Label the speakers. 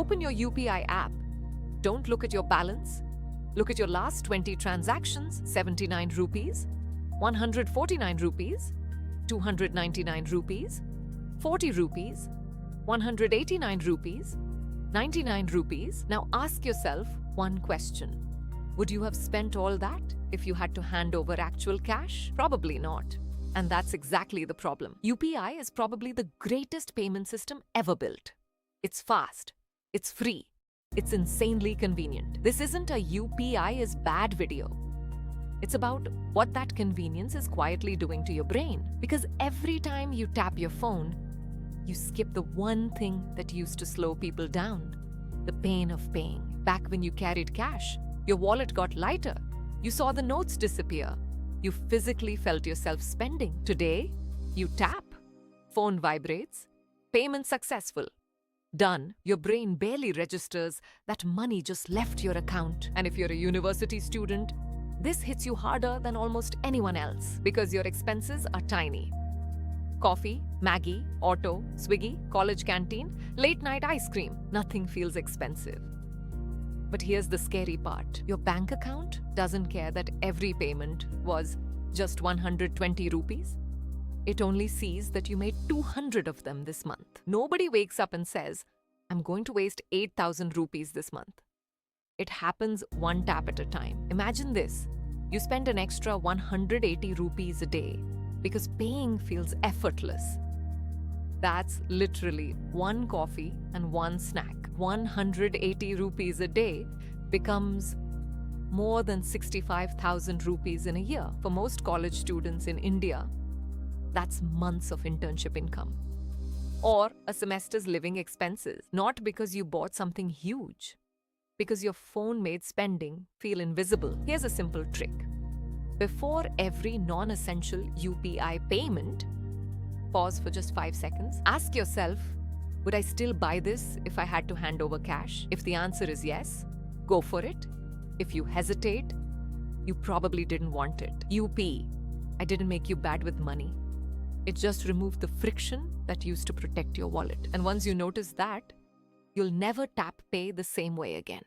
Speaker 1: Open your UPI app. Don't look at your balance. Look at your last 20 transactions, 79 rupees, 149 rupees, 299 rupees, 40 rupees, 189 rupees, 99 rupees. Now ask yourself one question. Would you have spent all that if you had to hand over actual cash? Probably not. And that's exactly the problem. UPI is probably the greatest payment system ever built. It's fast. It's free. It's insanely convenient. This isn't a UPI is bad video. It's about what that convenience is quietly doing to your brain. Because every time you tap your phone, you skip the one thing that used to slow people down, the pain of paying. Back when you carried cash, your wallet got lighter. You saw the notes disappear. You physically felt yourself spending. Today, you tap, phone vibrates, payment successful. Done. Your brain barely registers that money just left your account. And if you're a university student, this hits you harder than almost anyone else because your expenses are tiny. Coffee, Maggie, auto, Swiggy, college canteen, late night ice cream. Nothing feels expensive. But here's the scary part. Your bank account doesn't care that every payment was just 120 rupees. It only sees that you made 200 of them this month. Nobody wakes up and says, I'm going to waste 8,000 rupees this month. It happens one tap at a time. Imagine this. You spend an extra 180 rupees a day because paying feels effortless. That's literally one coffee and one snack. 180 rupees a day becomes more than 65,000 rupees in a year. For most college students in India, that's months of internship income. Or a semester's living expenses. Not because you bought something huge, because your phone made spending feel invisible. Here's a simple trick. Before every non-essential UPI payment, pause for just 5 seconds. Ask yourself, would I still buy this if I had to hand over cash? If the answer is yes, go for it. If you hesitate, you probably didn't want it. UP, I didn't make you bad with money. It just removed the friction that used to protect your wallet. And once you notice that, you'll never tap pay the same way again.